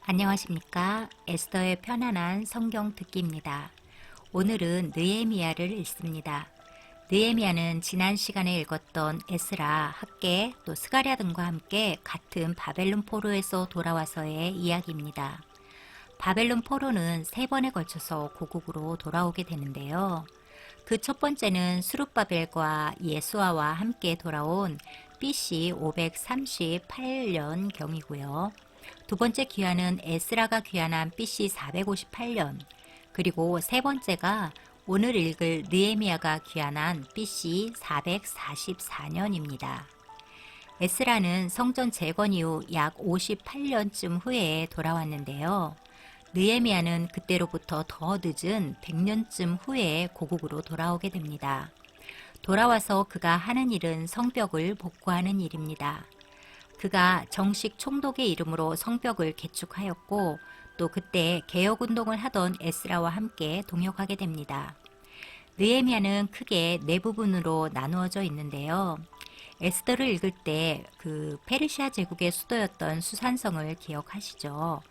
안녕하십니까. 에스더의 편안한 성경 듣기입니다. 오늘은 느헤미야를 읽습니다. 느헤미야는 지난 시간에 읽었던 에스라, 학개, 또 스가랴 등과 함께 같은 바벨론 포로에서 돌아와서의 이야기입니다. 바벨론 포로는 3번에 걸쳐서 고국으로 돌아오게 되는데요. 그 첫 번째는 스룹바벨과 예수아와 함께 돌아온 BC 538년 경이고요. 두 번째 귀환은 에스라가 귀환한 BC 458년, 그리고 세 번째가 오늘 읽을 느헤미야가 귀환한 BC 444년입니다. 에스라는 성전 재건 이후 약 58년쯤 후에 돌아왔는데요. 느헤미야는 그때로부터 더 늦은 100년쯤 후에 고국으로 돌아오게 됩니다. 돌아와서 그가 하는 일은 성벽을 복구하는 일입니다. 그가 정식 총독의 이름으로 성벽을 개축하였고 또 그때 개혁운동을 하던 에스라와 함께 동역하게 됩니다. 느헤미야는 크게 네 부분으로 나누어져 있는데요. 에스더를 읽을 때 그 페르시아 제국의 수도였던 수산성을 기억하시죠?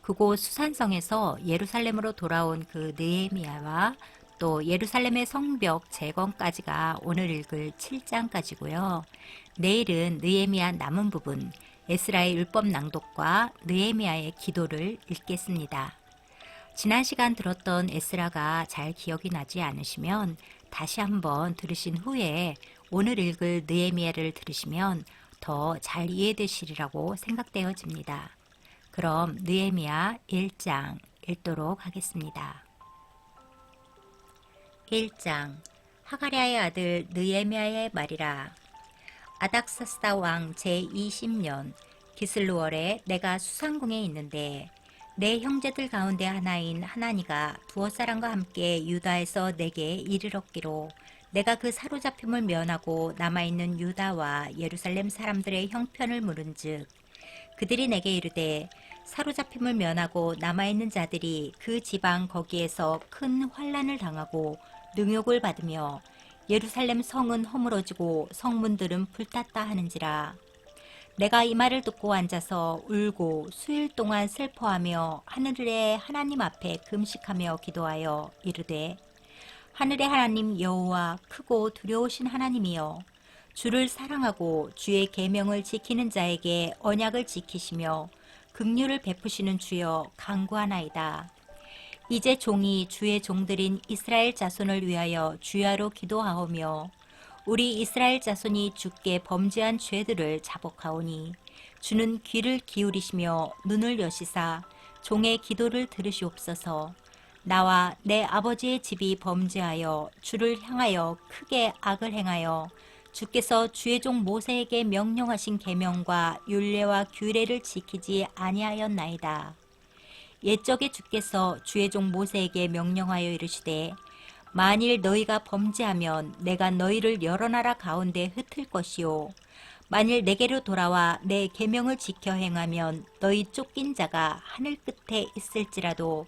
그곳 수산성에서 예루살렘으로 돌아온 그 느헤미야와 또 예루살렘의 성벽 재건까지가 오늘 읽을 7장까지고요. 내일은 느헤미야 남은 부분, 에스라의 율법 낭독과 느헤미야의 기도를 읽겠습니다. 지난 시간 들었던 에스라가 잘 기억이 나지 않으시면 다시 한번 들으신 후에 오늘 읽을 느헤미야를 들으시면 더 잘 이해되시리라고 생각되어집니다. 그럼 느헤미야 1장 읽도록 하겠습니다. 1장 하가랴의 아들 느헤미야의 말이라. 아닥사스다 왕 제20년 기슬루월에 내가 수산궁에 있는데 내 형제들 가운데 하나인 하나니가 두어사람과 함께 유다에서 내게 이르렀기로 내가 그 사로잡힘을 면하고 남아있는 유다와 예루살렘 사람들의 형편을 물은즉 그들이 내게 이르되 사로잡힘을 면하고 남아있는 자들이 그 지방 거기에서 큰 환난을 당하고 능욕을 받으며 예루살렘 성은 허물어지고 성문들은 불탔다 하는지라. 내가 이 말을 듣고 앉아서 울고 수일 동안 슬퍼하며 하늘의 하나님 앞에 금식하며 기도하여 이르되 하늘의 하나님 여호와 크고 두려우신 하나님이여 주를 사랑하고 주의 계명을 지키는 자에게 언약을 지키시며 긍휼을 베푸시는 주여 간구하나이다. 이제 종이 주의 종들인 이스라엘 자손을 위하여 주야로 기도하오며 우리 이스라엘 자손이 주께 범죄한 죄들을 자복하오니 주는 귀를 기울이시며 눈을 여시사 종의 기도를 들으시옵소서. 나와 내 아버지의 집이 범죄하여 주를 향하여 크게 악을 행하여 주께서 주의 종 모세에게 명령하신 계명과 율례와 규례를 지키지 아니하였나이다. 옛적에 주께서 주의 종 모세에게 명령하여 이르시되 만일 너희가 범죄하면 내가 너희를 여러 나라 가운데 흩을 것이요 만일 내게로 돌아와 내 계명을 지켜 행하면 너희 쫓긴 자가 하늘 끝에 있을지라도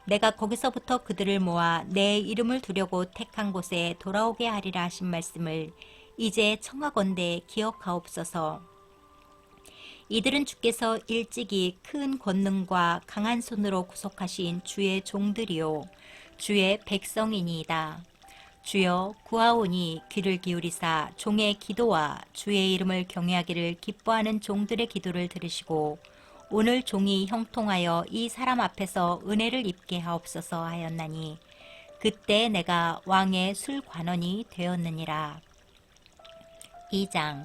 내가 거기서부터 그들을 모아 내 이름을 두려고 택한 곳에 돌아오게 하리라 하신 말씀을 이제 청하건대 기억하옵소서. 이들은 주께서 일찍이 큰 권능과 강한 손으로 구속하신 주의 종들이요 주의 백성이니이다. 주여 구하오니 귀를 기울이사 종의 기도와 주의 이름을 경외하기를 기뻐하는 종들의 기도를 들으시고 오늘 종이 형통하여 이 사람 앞에서 은혜를 입게 하옵소서 하였나니 그때 내가 왕의 술관원이 되었느니라. 2장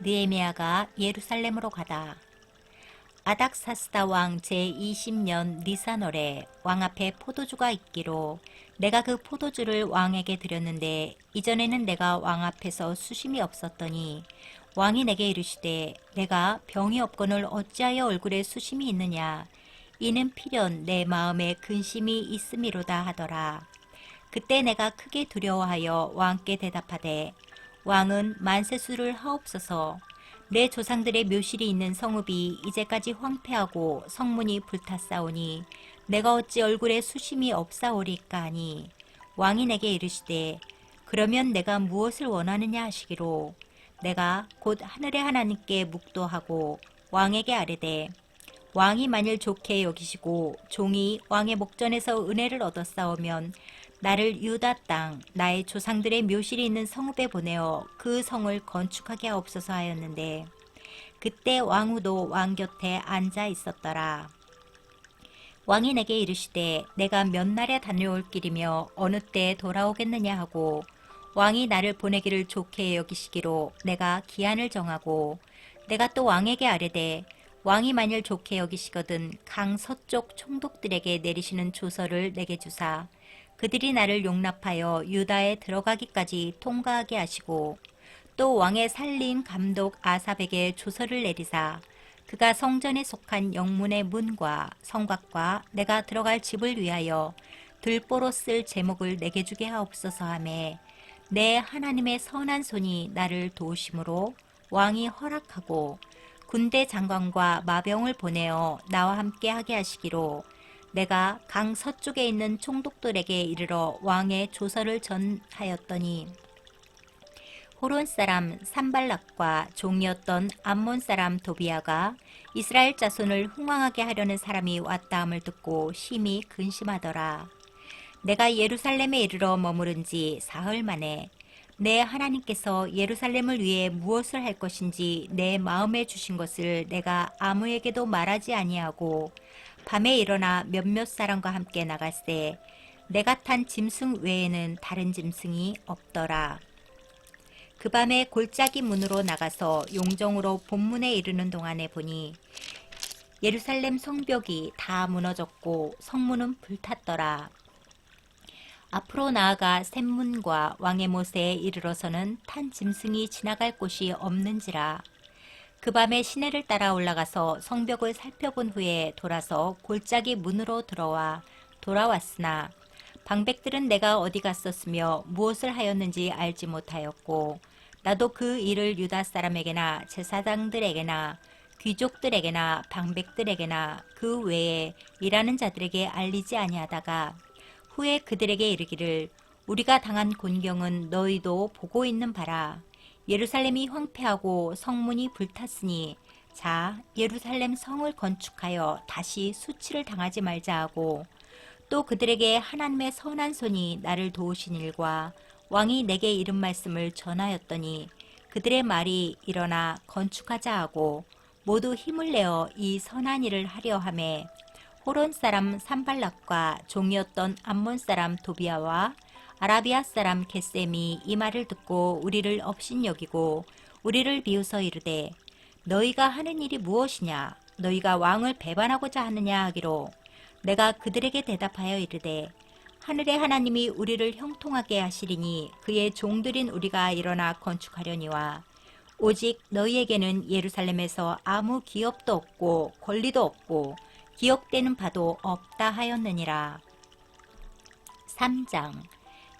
느헤미야가 예루살렘으로 가다. 아닥사스다 왕 제20년 니산월에 왕 앞에 포도주가 있기로 내가 그 포도주를 왕에게 드렸는데 이전에는 내가 왕 앞에서 수심이 없었더니 왕이 내게 이르시되 내가 병이 없거늘 어찌하여 얼굴에 수심이 있느냐 이는 필연 내 마음에 근심이 있음이로다 하더라. 그때 내가 크게 두려워하여 왕께 대답하되 왕은 만세수를 하옵소서. 내 조상들의 묘실이 있는 성읍이 이제까지 황폐하고 성문이 불탔사오니 내가 어찌 얼굴에 수심이 없사오리까 하니 왕이 내게 이르시되 그러면 내가 무엇을 원하느냐 하시기로 내가 곧 하늘의 하나님께 묵도하고 왕에게 아뢰되 왕이 만일 좋게 여기시고 종이 왕의 목전에서 은혜를 얻었사오면 나를 유다 땅 나의 조상들의 묘실이 있는 성읍에 보내어 그 성을 건축하게 하옵소서 하였는데 그때 왕후도 왕 곁에 앉아 있었더라. 왕이 내게 이르시되 내가 몇 날에 다녀올 길이며 어느 때에 돌아오겠느냐 하고 왕이 나를 보내기를 좋게 여기시기로 내가 기한을 정하고 내가 또 왕에게 아뢰되 왕이 만일 좋게 여기시거든 강 서쪽 총독들에게 내리시는 조서를 내게 주사 그들이 나를 용납하여 유다에 들어가기까지 통과하게 하시고 또 왕의 살림 감독 아삽에게 조서를 내리사 그가 성전에 속한 영문의 문과 성곽과 내가 들어갈 집을 위하여 들보로 쓸 제목을 내게 주게 하옵소서 하매 내 하나님의 선한 손이 나를 도우심으로 왕이 허락하고 군대 장관과 마병을 보내어 나와 함께 하게 하시기로 내가 강 서쪽에 있는 총독들에게 이르러 왕의 조서를 전하였더니 호론 사람 산발락과 종이었던 암몬 사람 도비아가 이스라엘 자손을 흥왕하게 하려는 사람이 왔다함을 듣고 심히 근심하더라. 내가 예루살렘에 이르러 머무른 지 사흘 만에 내 하나님께서 예루살렘을 위해 무엇을 할 것인지 내 마음에 주신 것을 내가 아무에게도 말하지 아니하고 밤에 일어나 몇몇 사람과 함께 나갔을 내가 탄 짐승 외에는 다른 짐승이 없더라. 그 밤에 골짜기 문으로 나가서 용정으로 본문에 이르는 동안에 보니 예루살렘 성벽이 다 무너졌고 성문은 불탔더라. 앞으로 나아가 샘문과 왕의 못에 이르러서는 탄 짐승이 지나갈 곳이 없는지라. 그 밤에 시내를 따라 올라가서 성벽을 살펴본 후에 돌아서 골짜기 문으로 들어와 돌아왔으나 방백들은 내가 어디 갔었으며 무엇을 하였는지 알지 못하였고 나도 그 일을 유다 사람에게나 제사장들에게나 귀족들에게나 방백들에게나 그 외에 일하는 자들에게 알리지 아니하다가 후에 그들에게 이르기를 우리가 당한 곤경은 너희도 보고 있는 바라. 예루살렘이 황폐하고 성문이 불탔으니 자 예루살렘 성을 건축하여 다시 수치를 당하지 말자 하고 또 그들에게 하나님의 선한 손이 나를 도우신 일과 왕이 내게 이른 말씀을 전하였더니 그들의 말이 일어나 건축하자 하고 모두 힘을 내어 이 선한 일을 하려 하매 호론 사람 산발락과 종이었던 암몬 사람 도비아와 아라비아 사람 게셈이 이 말을 듣고 우리를 업신여기고 우리를 비웃어 이르되 너희가 하는 일이 무엇이냐 너희가 왕을 배반하고자 하느냐 하기로 내가 그들에게 대답하여 이르되 하늘의 하나님이 우리를 형통하게 하시리니 그의 종들인 우리가 일어나 건축하려니와 오직 너희에게는 예루살렘에서 아무 기업도 없고 권리도 없고 기억되는 바도 없다 하였느니라. 3장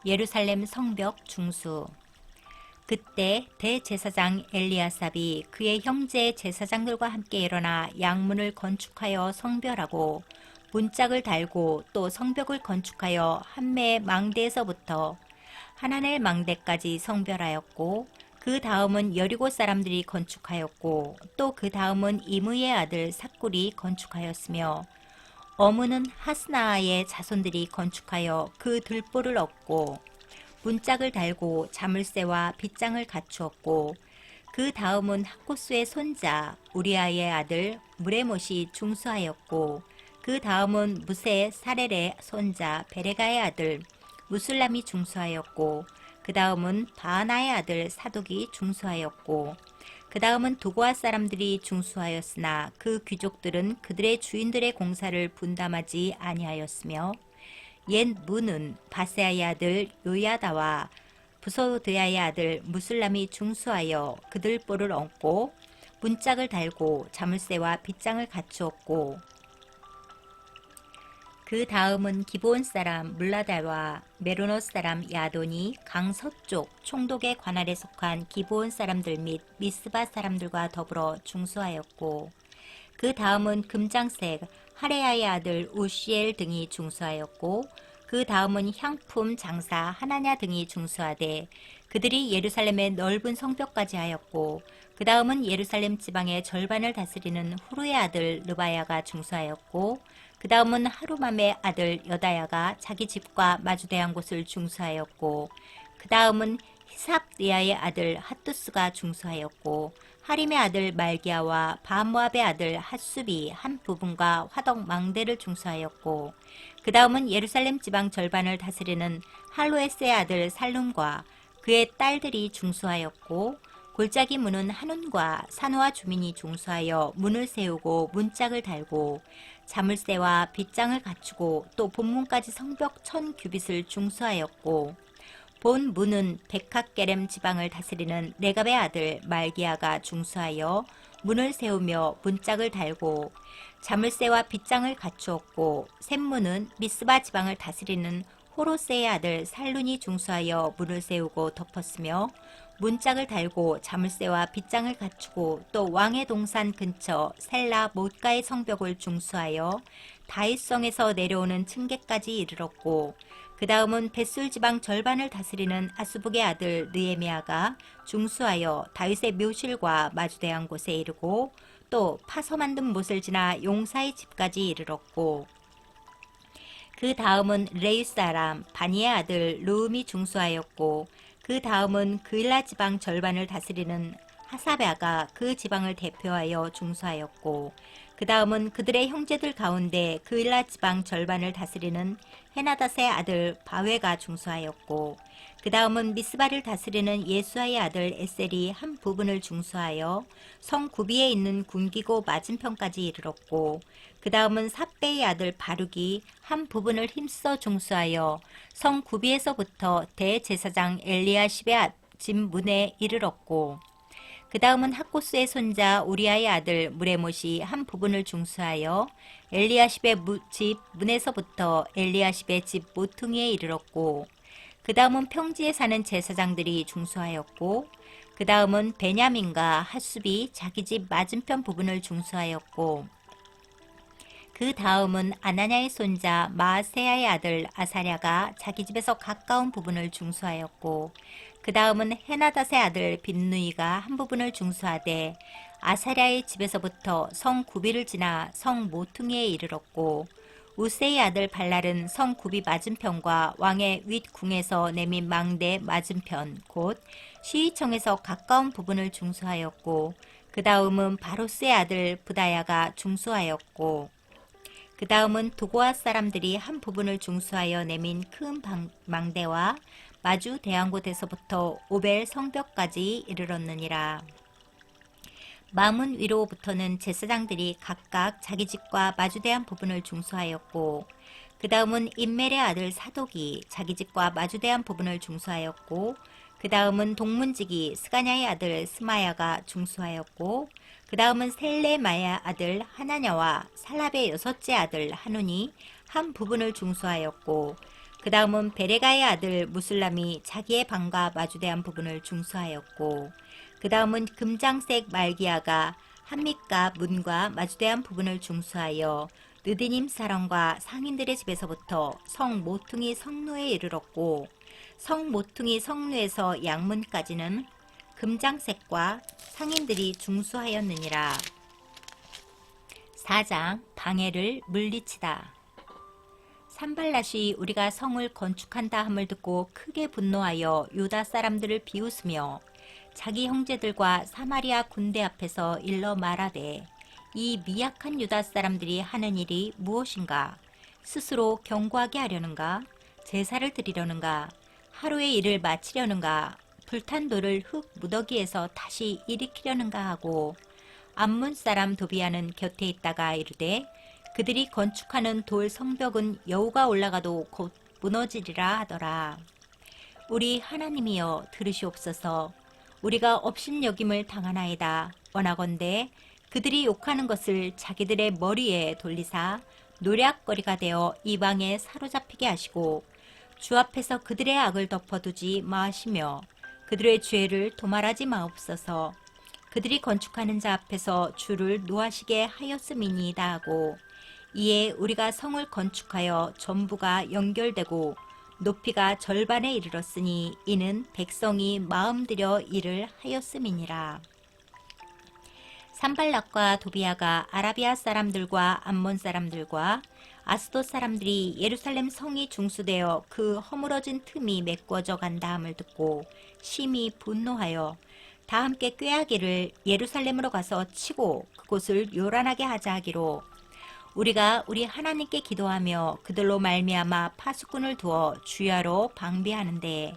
예루살렘 성벽 중수. 그때 대제사장 엘리아삽이 그의 형제 제사장들과 함께 일어나 양문을 건축하여 성별하고 문짝을 달고 또 성벽을 건축하여 한매의 망대에서부터 하나넬 망대까지 성별하였고 그 다음은 여리고 사람들이 건축하였고 또 그 다음은 이므의 아들 삭굴이 건축하였으며 어무는 하스나아의 자손들이 건축하여 그 들보를 얻고 문짝을 달고 자물쇠와 빗장을 갖추었고 그 다음은 학고수의 손자 우리아의 아들 무레못이 중수하였고 그 다음은 무세 사렐의 손자 베레가의 아들 무술람이 중수하였고 그 다음은 바하나의 아들 사독이 중수하였고 그 다음은 두고아 사람들이 중수하였으나 그 귀족들은 그들의 주인들의 공사를 분담하지 아니하였으며 옛 문은 바세아의 아들 요야다와 부소드야의 아들 무술람이 중수하여 그들 뿔을 얹고 문짝을 달고 자물쇠와 빗장을 갖추었고 그 다음은 기브온 사람 물라달과 메로노 사람 야돈이 강 서쪽 총독의 관할에 속한 기브온 사람들 및 미스바 사람들과 더불어 중수하였고 그 다음은 금장색 하레야의 아들 우시엘 등이 중수하였고 그 다음은 향품 장사 하나냐 등이 중수하되 그들이 예루살렘의 넓은 성벽까지 하였고 그 다음은 예루살렘 지방의 절반을 다스리는 후르의 아들 르바야가 중수하였고 그 다음은 하루맘의 아들 여다야가 자기 집과 마주대한 곳을 중수하였고 그 다음은 히삽리아의 아들 핫두스가 중수하였고 하림의 아들 말기야와 바모압의 아들 핫수비 한 부분과 화덕 망대를 중수하였고 그 다음은 예루살렘 지방 절반을 다스리는 할로에스의 아들 살룸과 그의 딸들이 중수하였고 골짜기 문은 한운과 산호와 주민이 중수하여 문을 세우고 문짝을 달고 자물쇠와 빗장을 갖추고 또 본문까지 성벽 1000규빗을 중수하였고 본 문은 백학게렘 지방을 다스리는 레갑의 아들 말기야가 중수하여 문을 세우며 문짝을 달고 자물쇠와 빗장을 갖추었고 샘문은 미스바 지방을 다스리는 호로세의 아들 살룬이 중수하여 문을 세우고 덮었으며 문짝을 달고 자물쇠와 빗장을 갖추고 또 왕의 동산 근처 셀라 못가의 성벽을 중수하여 다윗성에서 내려오는 층계까지 이르렀고 그 다음은 벳술 지방 절반을 다스리는 아수북의 아들 느헤미야가 중수하여 다윗의 묘실과 마주대한 곳에 이르고 또 파서 만든 못을 지나 용사의 집까지 이르렀고 그 다음은 레위 사람 바니의 아들 르움이 중수하였고 그 다음은 그일라 지방 절반을 다스리는 하사베아가 그 지방을 대표하여 중수하였고 그 다음은 그들의 형제들 가운데 그일라 지방 절반을 다스리는 헤나닷의 아들 바웨가 중수하였고 그 다음은 미스바를 다스리는 예수아의 아들 에셀이 한 부분을 중수하여 성 구비에 있는 군기고 맞은편까지 이르렀고 그 다음은 삽베의 아들 바룩이 한 부분을 힘써 중수하여 성 구비에서부터 대제사장 엘리야십의 집 문에 이르렀고 그 다음은 학고스의 손자 우리아의 아들 무레못이 한 부분을 중수하여 엘리야십의 집 문에서부터 엘리야십의 집 모퉁이에 이르렀고 그 다음은 평지에 사는 제사장들이 중수하였고 그 다음은 베냐민과 핫수비 자기 집 맞은편 부분을 중수하였고 그 다음은 아나냐의 손자 마아세야의 아들 아사랴가 자기 집에서 가까운 부분을 중수하였고 그 다음은 헤나닷의 아들 빈누이가 한 부분을 중수하되 아사랴의 집에서부터 성 구비를 지나 성 모퉁이에 이르렀고 우세의 아들 발랄은 성 구비 맞은편과 왕의 윗궁에서 내민 망대 맞은편 곧 시위청에서 가까운 부분을 중수하였고 그 다음은 바로스의 아들 부다야가 중수하였고 그 다음은 도고아 사람들이 한 부분을 중수하여 내민 큰 망대와 마주 대한 곳에서부터 오벨 성벽까지 이르렀느니라. 마문 위로부터는 제사장들이 각각 자기 집과 마주대한 부분을 중수하였고 그 다음은 임멜의 아들 사독이 자기 집과 마주대한 부분을 중수하였고 그 다음은 동문지기 스가냐의 아들 스마야가 중수하였고 그 다음은 셀레마의 아들 하나냐와 살랍의 여섯째 아들 하눈이 한 부분을 중수하였고 그 다음은 베레가의 아들 무술람이 자기의 방과 마주대한 부분을 중수하였고 그 다음은 금장색 말기야가 한밑과 문과 마주대한 부분을 중수하여 느디님 사람과 상인들의 집에서부터 성 모퉁이 성루에 이르렀고 성 모퉁이 성루에서 양문까지는 금장색과 상인들이 중수하였느니라. 4장 방해를 물리치다. 산발랏이 우리가 성을 건축한다 함을 듣고 크게 분노하여 유다 사람들을 비웃으며 자기 형제들과 사마리아 군대 앞에서 일러 말하되 이 미약한 유다 사람들이 하는 일이 무엇인가? 스스로 경고하게 하려는가? 제사를 드리려는가? 하루의 일을 마치려는가? 불탄 돌을 흙 무더기에서 다시 일으키려는가 하고 암몬 사람 도비아는 곁에 있다가 이르되 그들이 건축하는 돌 성벽은 여우가 올라가도 곧 무너지리라 하더라. 우리 하나님이여 들으시옵소서. 우리가 업신여김을 당하나이다. 원하건대 그들이 욕하는 것을 자기들의 머리에 돌리사 노략거리가 되어 이방에 사로잡히게 하시고 주 앞에서 그들의 악을 덮어두지 마시며 그들의 죄를 도말하지 마옵소서. 그들이 건축하는 자 앞에서 주를 노하시게 하였음이니이다 하고 이에 우리가 성을 건축하여 전부가 연결되고 높이가 절반에 이르렀으니 이는 백성이 마음들여 일을 하였음이니라. 산발락과 도비아가 아라비아 사람들과 암몬 사람들과 아스돗 사람들이 예루살렘 성이 중수되어 그 허물어진 틈이 메꿔져 간다함을 듣고 심히 분노하여 다 함께 꾀하기를 예루살렘으로 가서 치고 그곳을 요란하게 하자 하기로 우리가 우리 하나님께 기도하며 그들로 말미암아 파수꾼을 두어 주야로 방비하는데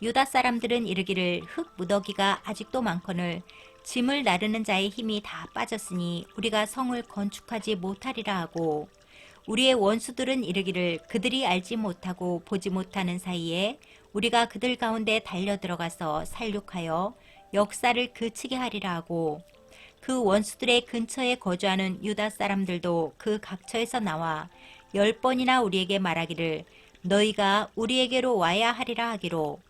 유다 사람들은 이르기를 흙 무더기가 아직도 많거늘 짐을 나르는 자의 힘이 다 빠졌으니 우리가 성을 건축하지 못하리라 하고 우리의 원수들은 이르기를 그들이 알지 못하고 보지 못하는 사이에 우리가 그들 가운데 달려 들어가서 살육하여 역사를 그치게 하리라 하고 그 원수들의 근처에 거주하는 유다 사람들도 그 각처에서 나와 10번이나 우리에게 말하기를 너희가 우리에게로 와야 하리라 하기로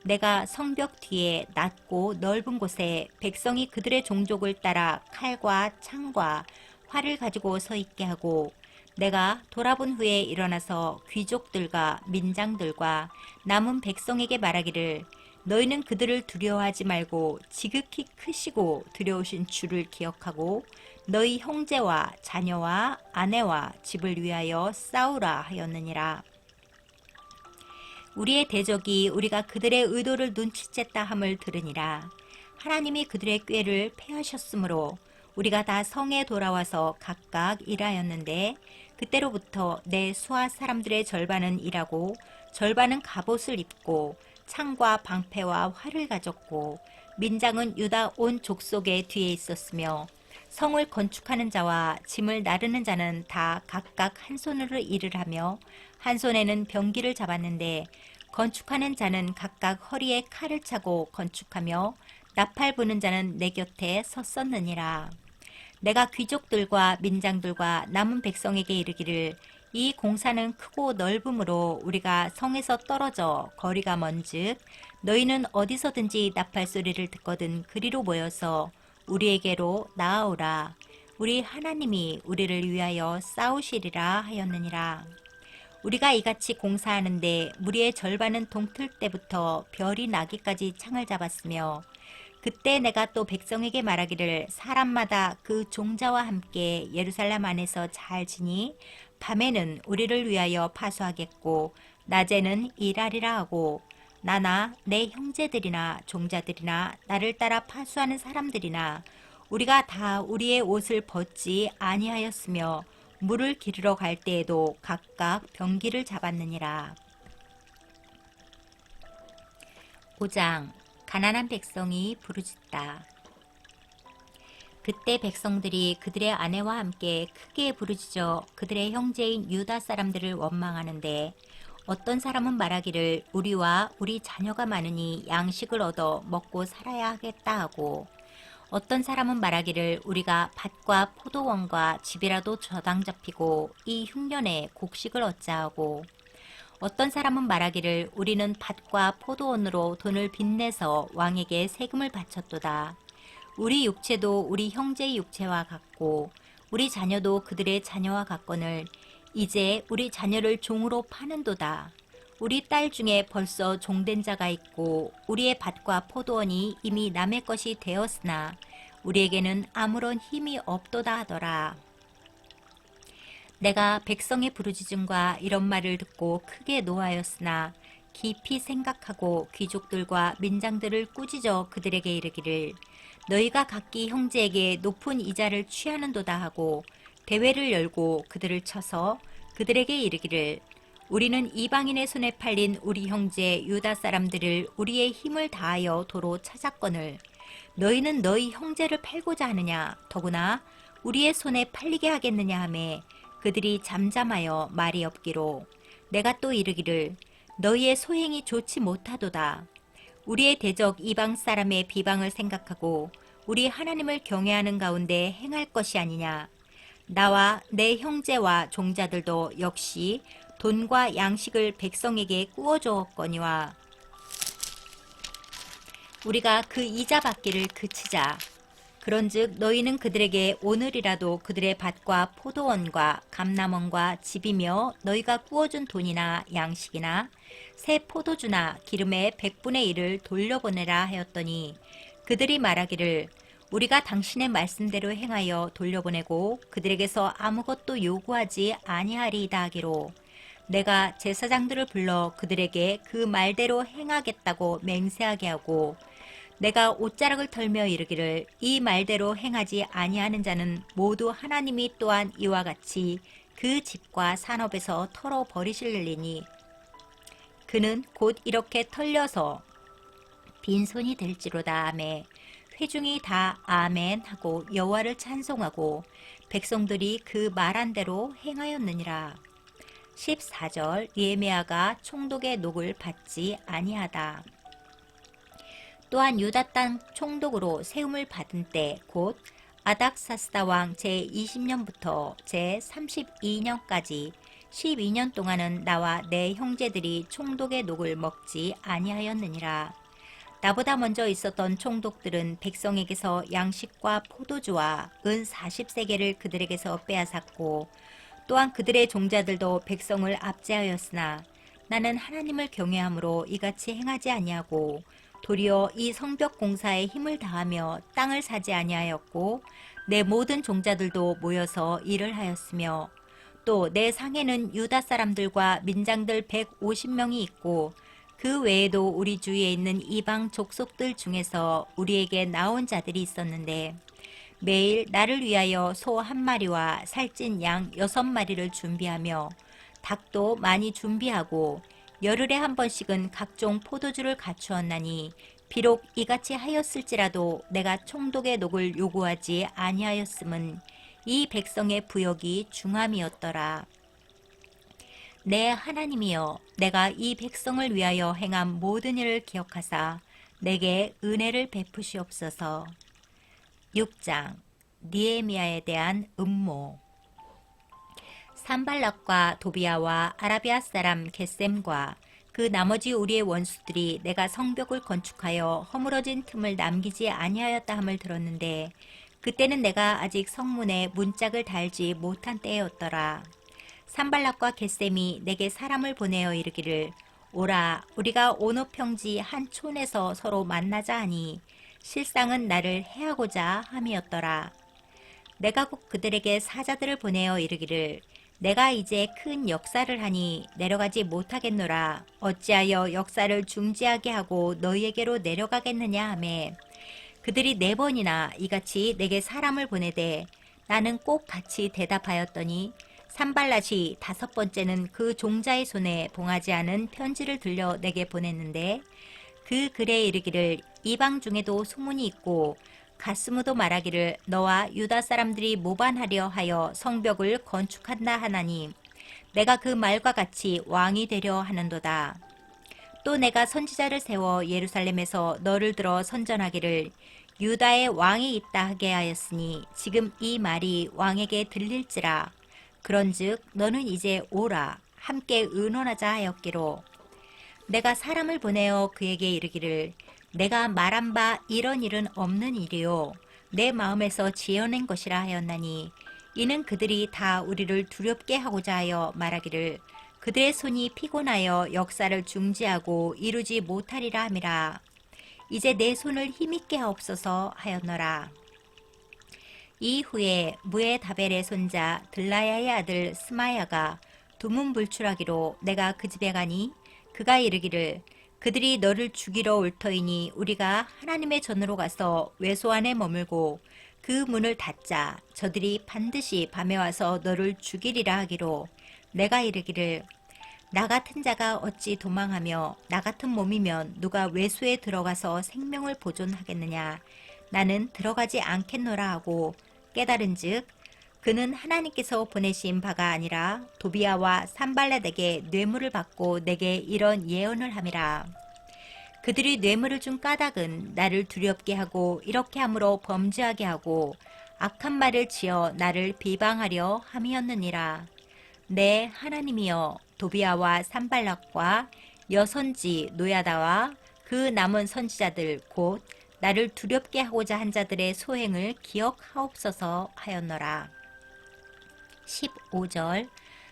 내가 성벽 뒤에 낮고 넓은 곳에 백성이 그들의 종족을 따라 칼과 창과 활을 가지고 서 있게 하고 내가 돌아본 후에 일어나서 귀족들과 민장들과 남은 백성에게 말하기를 너희는 그들을 두려워하지 말고 지극히 크시고 두려우신 주를 기억하고 너희 형제와 자녀와 아내와 집을 위하여 싸우라 하였느니라. 우리의 대적이 우리가 그들의 의도를 눈치챘다 함을 들으니라. 하나님이 그들의 꾀를 패하셨으므로 우리가 다 성에 돌아와서 각각 일하였는데 그때로부터 내 수하 사람들의 절반은 일하고 절반은 갑옷을 입고 창과 방패와 활을 가졌고 민장은 유다 온 족속의 뒤에 있었으며 성을 건축하는 자와 짐을 나르는 자는 다 각각 한 손으로 일을 하며 한 손에는 병기를 잡았는데 건축하는 자는 각각 허리에 칼을 차고 건축하며 나팔 부는 자는 내 곁에 섰었느니라. 내가 귀족들과 민장들과 남은 백성에게 이르기를 이 공사는 크고 넓음으로 우리가 성에서 떨어져 거리가 먼즉 너희는 어디서든지 나팔 소리를 듣거든 그리로 모여서 우리에게로 나아오라. 우리 하나님이 우리를 위하여 싸우시리라 하였느니라. 우리가 이같이 공사하는데 무리의 절반은 동틀 때부터 별이 나기까지 창을 잡았으며 그때 내가 또 백성에게 말하기를 사람마다 그 종자와 함께 예루살렘 안에서 잘 지니 밤에는 우리를 위하여 파수하겠고 낮에는 일하리라 하고 나나 내 형제들이나 종자들이나 나를 따라 파수하는 사람들이나 우리가 다 우리의 옷을 벗지 아니하였으며 물을 기르러 갈 때에도 각각 병기를 잡았느니라. 5장 가난한 백성이 부르짖다. 그때 백성들이 그들의 아내와 함께 크게 부르짖어 그들의 형제인 유다 사람들을 원망하는데 어떤 사람은 말하기를 우리와 우리 자녀가 많으니 양식을 얻어 먹고 살아야 하겠다 하고 어떤 사람은 말하기를 우리가 밭과 포도원과 집이라도 저당 잡히고 이 흉년에 곡식을 얻자 하고 어떤 사람은 말하기를 우리는 밭과 포도원으로 돈을 빚내서 왕에게 세금을 바쳤도다. 우리 육체도 우리 형제의 육체와 같고 우리 자녀도 그들의 자녀와 같거늘 이제 우리 자녀를 종으로 파는도다. 우리 딸 중에 벌써 종된 자가 있고 우리의 밭과 포도원이 이미 남의 것이 되었으나 우리에게는 아무런 힘이 없도다 하더라. 내가 백성의 부르짖음과 이런 말을 듣고 크게 노하였으나 깊이 생각하고 귀족들과 민장들을 꾸짖어 그들에게 이르기를 너희가 각기 형제에게 높은 이자를 취하는도다 하고 대회를 열고 그들을 쳐서 그들에게 이르기를 우리는 이방인의 손에 팔린 우리 형제 유다 사람들을 우리의 힘을 다하여 도로 찾았거늘 너희는 너희 형제를 팔고자 하느냐 더구나 우리의 손에 팔리게 하겠느냐 하매 그들이 잠잠하여 말이 없기로 내가 또 이르기를 너희의 소행이 좋지 못하도다. 우리의 대적 이방 사람의 비방을 생각하고 우리 하나님을 경외하는 가운데 행할 것이 아니냐. 나와 내 형제와 종자들도 역시 돈과 양식을 백성에게 꾸어주었거니와 우리가 그 이자 받기를 그치자. 그런즉 너희는 그들에게 오늘이라도 그들의 밭과 포도원과 감람원과 집이며 너희가 구워준 돈이나 양식이나 새 포도주나 기름의 100분의 1을 돌려보내라 하였더니 그들이 말하기를 우리가 당신의 말씀대로 행하여 돌려보내고 그들에게서 아무것도 요구하지 아니하리이다 하기로 내가 제사장들을 불러 그들에게 그 말대로 행하겠다고 맹세하게 하고 내가 옷자락을 털며 이르기를 이 말대로 행하지 아니하는 자는 모두 하나님이 또한 이와 같이 그 집과 산업에서 털어 버리실리니 그는 곧 이렇게 털려서 빈손이 될지로다. 아멘. 회중이 다 아멘 하고 여호와를 찬송하고 백성들이 그 말한 대로 행하였느니라. 14절 예레미야가 총독의 녹을 받지 아니하다. 또한 유다 땅 총독으로 세움을 받은 때 곧 아닥사스다 왕 제20년부터 제32년까지 12년 동안은 나와 내 형제들이 총독의 녹을 먹지 아니하였느니라. 나보다 먼저 있었던 총독들은 백성에게서 양식과 포도주와 은 40세겔을 그들에게서 빼앗았고 또한 그들의 종자들도 백성을 압제하였으나 나는 하나님을 경외함으로 이같이 행하지 아니하고 도리어 이 성벽 공사에 힘을 다하며 땅을 사지 아니하였고 내 모든 종자들도 모여서 일을 하였으며 또 내 상에는 유다 사람들과 민장들 150명이 있고 그 외에도 우리 주위에 있는 이방 족속들 중에서 우리에게 나온 자들이 있었는데 매일 나를 위하여 소 1마리와 살찐 양 6마리를 준비하며 닭도 많이 준비하고 열흘에 한 번씩은 각종 포도주를 갖추었나니 비록 이같이 하였을지라도 내가 총독의 녹을 요구하지 아니하였음은 이 백성의 부역이 중함이었더라. 내 하나님이여 내가 이 백성을 위하여 행한 모든 일을 기억하사 내게 은혜를 베푸시옵소서. 6장 느헤미야에 대한 음모. 산발락과 도비아와 아라비아 사람 겟셈과 그 나머지 우리의 원수들이 내가 성벽을 건축하여 허물어진 틈을 남기지 아니하였다 함을 들었는데 그때는 내가 아직 성문에 문짝을 달지 못한 때였더라. 산발락과 겟셈이 내게 사람을 보내어 이르기를 오라 우리가 오노 평지 한 촌에서 서로 만나자 하니 실상은 나를 해하고자 함이었더라. 내가 곧 그들에게 사자들을 보내어 이르기를 내가 이제 큰 역사를 하니 내려가지 못하겠노라. 어찌하여 역사를 중지하게 하고 너희에게로 내려가겠느냐 하매 그들이 4번이나 이같이 내게 사람을 보내되 나는 꼭 같이 대답하였더니 산발랏이 5번째는 그 종자의 손에 봉하지 않은 편지를 들려 내게 보냈는데 그 글에 이르기를 이방 중에도 소문이 있고 가스무도 말하기를 너와 유다 사람들이 모반하려 하여 성벽을 건축한다 하나니 내가 그 말과 같이 왕이 되려 하는도다. 또 내가 선지자를 세워 예루살렘에서 너를 들어 선전하기를 유다의 왕이 있다 하게 하였으니 지금 이 말이 왕에게 들릴지라. 그런즉 너는 이제 오라 함께 의논하자 하였기로 내가 사람을 보내어 그에게 이르기를 내가 말한 바 이런 일은 없는 일이요 내 마음에서 지어낸 것이라 하였나니 이는 그들이 다 우리를 두렵게 하고자 하여 말하기를 그들의 손이 피곤하여 역사를 중지하고 이루지 못하리라 함이라. 이제 내 손을 힘있게 하옵소서 하였노라. 이후에 무에다벨의 손자 들라야의 아들 스마야가 두문불출하기로 내가 그 집에 가니 그가 이르기를 그들이 너를 죽이러 올 터이니 우리가 하나님의 전으로 가서 외소 안에 머물고 그 문을 닫자. 저들이 반드시 밤에 와서 너를 죽이리라 하기로 내가 이르기를 나 같은 자가 어찌 도망하며 나 같은 몸이면 누가 외소에 들어가서 생명을 보존하겠느냐. 나는 들어가지 않겠노라 하고 깨달은즉 그는 하나님께서 보내신 바가 아니라 도비아와 산발랏에게 뇌물을 받고 내게 이런 예언을 함이라. 그들이 뇌물을 준 까닭은 나를 두렵게 하고 이렇게 함으로 범죄하게 하고 악한 말을 지어 나를 비방하려 함이었느니라. 내 하나님이여 도비아와 산발락과 여선지 노야다와 그 남은 선지자들 곧 나를 두렵게 하고자 한 자들의 소행을 기억하옵소서 하였노라. 15절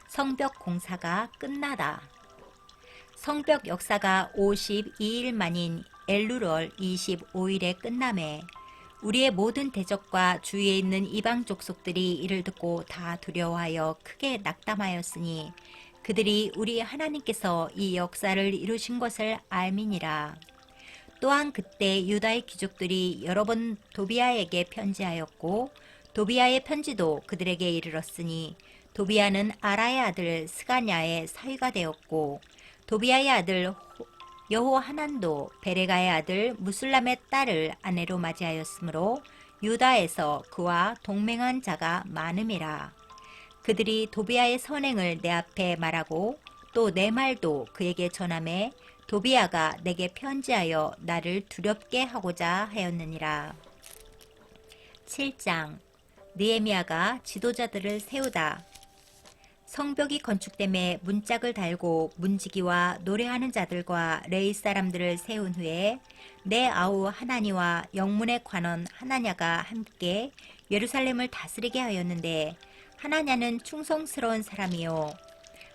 성벽 공사가 끝나다. 성벽 역사가 52일 만인 엘루월 25일에 끝남에 우리의 모든 대적과 주위에 있는 이방 족속들이 이를 듣고 다 두려워하여 크게 낙담하였으니 그들이 우리 하나님께서 이 역사를 이루신 것을 알미니라. 또한 그때 유다의 귀족들이 여러 번 도비아에게 편지하였고 도비아의 편지도 그들에게 이르렀으니 도비아는 아라의 아들 스가냐의 사위가 되었고 도비아의 아들 여호하난도 베레가의 아들 무술람의 딸을 아내로 맞이하였으므로 유다에서 그와 동맹한 자가 많음이라. 그들이 도비아의 선행을 내 앞에 말하고 또 내 말도 그에게 전하매 도비아가 내게 편지하여 나를 두렵게 하고자 하였느니라. 7장 느헤미야가 지도자들을 세우다. 성벽이 건축됨에 문짝을 달고 문지기와 노래하는 자들과 레위 사람들을 세운 후에 내 아우 하나니와 영문의 관원 하나냐가 함께 예루살렘을 다스리게 하였는데 하나냐는 충성스러운 사람이요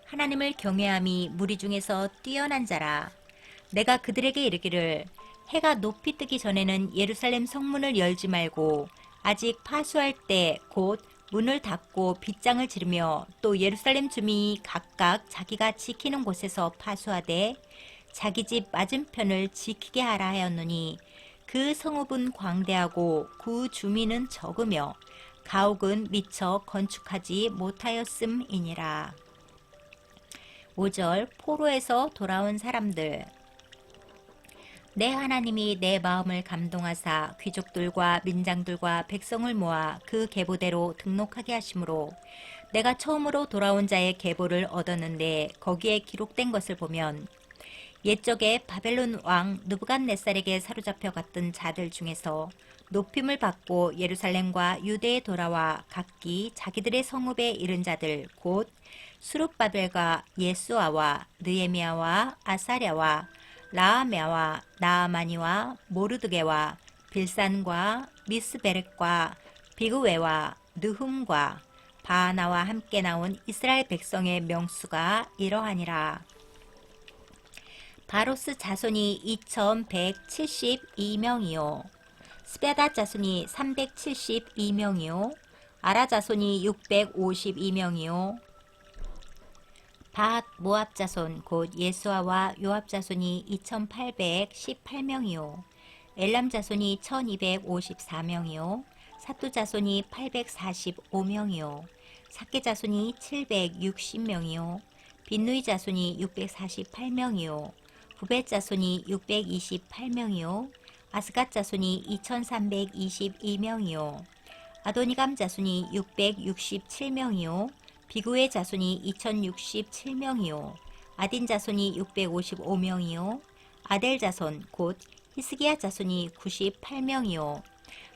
하나님을 경외함이 무리 중에서 뛰어난 자라. 내가 그들에게 이르기를 해가 높이 뜨기 전에는 예루살렘 성문을 열지 말고 아직 파수할 때 곧 문을 닫고 빗장을 지르며 또 예루살렘 주민이 각각 자기가 지키는 곳에서 파수하되 자기 집 맞은편을 지키게 하라 하였노니 그 성읍은 광대하고 그 주민은 적으며 가옥은 미처 건축하지 못하였음이니라. 5절 포로에서 돌아온 사람들. 내 하나님이 내 마음을 감동하사 귀족들과 민장들과 백성을 모아 그 계보대로 등록하게 하심으로 내가 처음으로 돌아온 자의 계보를 얻었는데 거기에 기록된 것을 보면 옛적에 바벨론 왕 느부갓네살에게 사로잡혀 갔던 자들 중에서 높임을 받고 예루살렘과 유대에 돌아와 각기 자기들의 성읍에 이른 자들 곧 수룹바벨과 예수아와 느헤미야와 아사랴와 라하메와 나아마니와 모르드게와 빌산과 미스베렉과 비그웨와 느훔과 바하나와 함께 나온 이스라엘 백성의 명수가 이러하니라. 바로스 자손이 2172명이요 스베다 자손이 372명이요 아라 자손이 652명이요 밧 모압 자손 곧 예수아와 요압 자손이 2818명이요 엘람 자손이 1254명이요 사뚜 자손이 845명이요 삭게 자손이 760명이요 빈누이 자손이 648명이요 부벳 자손이 628명이요 아스갓 자손이 2322명이요 아도니감 자손이 667명이요 비구의 자손이 2067명이요 아딘 자손이 655명이요 아델 자손 곧 히스기야 자손이 98명이요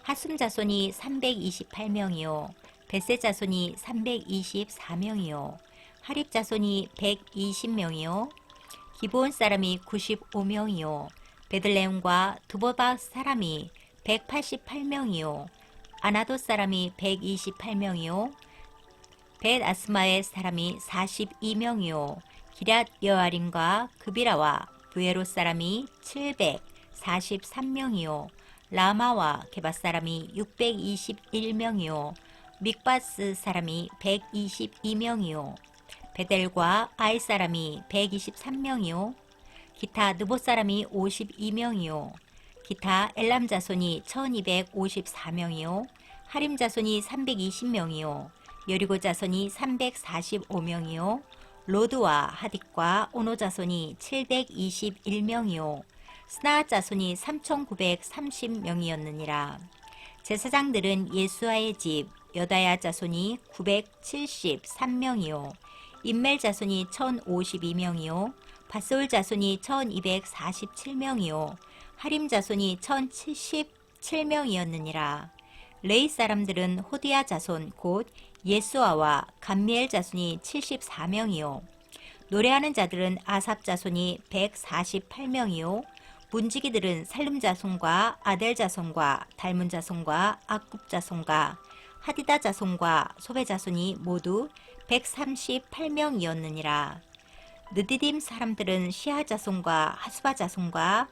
하숨 자손이 328명이요 베세 자손이 324명이요 하립 자손이 120명이요 기브온 사람이 95명이요 베들레헴과 두보바 사람이 188명이요 아나도 사람이 128명이요 벳 아스마의 사람이 42명이요 기럇 여아림과 그비라와 부에로 사람이 743명이요 라마와 게바 사람이 621명이요 믹바스 사람이 122명이요 베델과 아이 사람이 123명이요 기타 느보 사람이 52명이요 기타 엘람 자손이 1254명이요 하림 자손이 320명이요 여리고 자손이 345명이요 로드와 하딕과 오노 자손이 721명이요 스나 자손이 3930명이었느니라. 제사장들은 예수아의 집 여다야 자손이 973명이요 임멜 자손이 1052명이요 바솔 자손이 1247명이요 하림 자손이 1077명이었느니라. 레이 사람들은 호디야 자손 곧 예수아와 감미엘 자손이 74명이요 노래하는 자들은 아삽 자손이 148명이요 문지기들은 살룸 자손과 아델 자손과 달문 자손과 악굽 자손과 하디다 자손과 소베 자손이 모두 138명이었느니라. 느디딤 사람들은 시아 자손과 하수바 자손과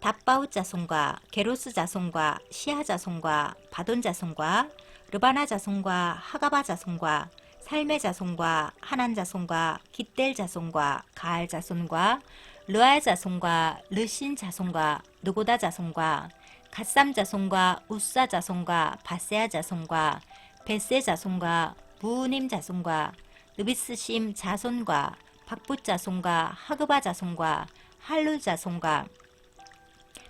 답바웃 자손과 게로스 자손과 시아 자손과 바돈 자손과 르바나 자손과 하가바 자손과 살메 자손과 하난 자손과 깃델 자손과 가알 자손과 르알 자손과 르신 자손과 느고다 자손과 갓삼 자손과 우사 자손과 바세아 자손과 베세 자손과 무님 자손과 느비스심 자손과 박붓 자손과 하그바 자손과 할루 자손과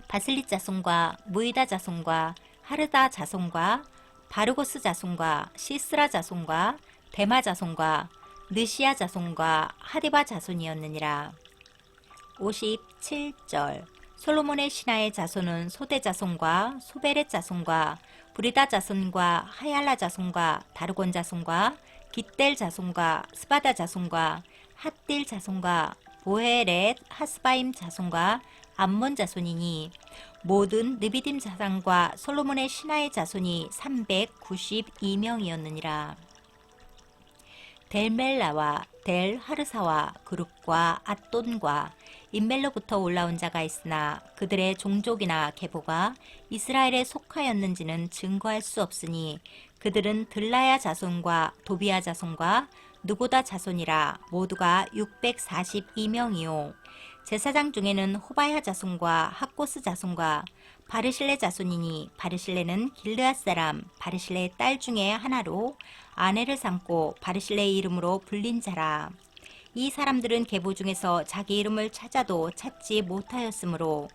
바슬릿 자손과 무이다 자손과 하르다 자손과 바르고스 자손과 시스라 자손과 데마 자손과 느시아 자손과 하디바 자손이었느니라. 57절 솔로몬의 신하의 자손은 소대 자손과 소베렛 자손과 브리다 자손과 하얄라 자손과 다르곤 자손과 깃델 자손과 스바다 자손과 핫딜 자손과 보헤렛 하스바임 자손과 암몬 자손이니 모든 느비딤 자손과 솔로몬의 신하의 자손이 392명이었느니라. 델멜라와 델 하르사와 그룹과 앗돈과 인멜로부터 올라온 자가 있으나 그들의 종족이나 계보가 이스라엘에 속하였는지는 증거할 수 없으니 그들은 들라야 자손과 도비야 자손과 누고다 자손이라 모두가 642명이요. 제사장 중에는 호바야 자손과 학고스 자손과 바르실레 자손이니 바르실레는 길르앗 사람 바르실레의 딸 중에 하나로 아내를 삼고 바르실레의 이름으로 불린 자라. 이 사람들은 계보 중에서 자기 이름을 찾아도 찾지 못하였으므로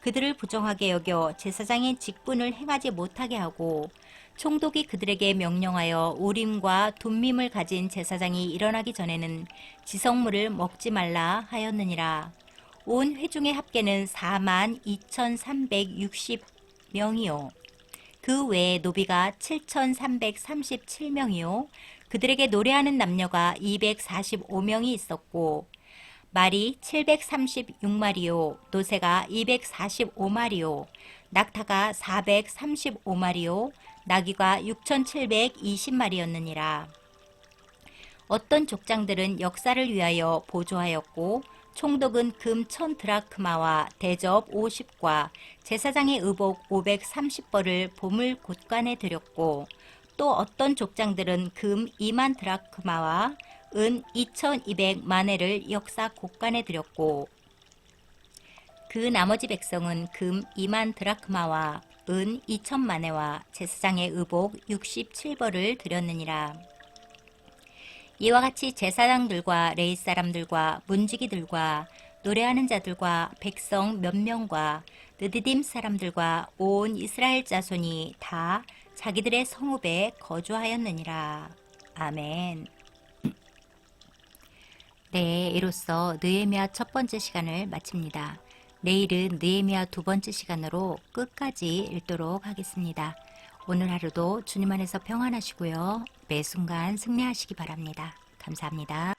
그들을 부정하게 여겨 제사장의 직분을 행하지 못하게 하고 총독이 그들에게 명령하여 우림과 둠밈을 가진 제사장이 일어나기 전에는 지성물을 먹지 말라 하였느니라. 온 회중의 합계는 42,360명이요. 그 외에 노비가 7,337명이요. 그들에게 노래하는 남녀가 245명이 있었고 말이 736마리요. 노새가 245마리요. 낙타가 435마리요. 나귀가 6,720마리였느니라. 어떤 족장들은 역사를 위하여 보조하였고 총독은 금 1000드라크마와 대접 50과 제사장의 의복 530벌을 보물 곳간에 드렸고 또 어떤 족장들은 금 2만 드라크마와 은 2200마네를 역사 곳간에 드렸고 그 나머지 백성은 금 2만 드라크마와 은 2000마네와 제사장의 의복 67벌을 드렸느니라. 이와 같이 제사장들과 레위 사람들과 문지기들과 노래하는 자들과 백성 몇 명과 느디딤 사람들과 온 이스라엘 자손이 다 자기들의 성읍에 거주하였느니라. 아멘. 네, 이로써 느헤미야 첫 번째 시간을 마칩니다. 내일은 느헤미야 두 번째 시간으로 끝까지 읽도록 하겠습니다. 오늘 하루도 주님 안에서 평안하시고요. 매 순간 승리하시기 바랍니다. 감사합니다.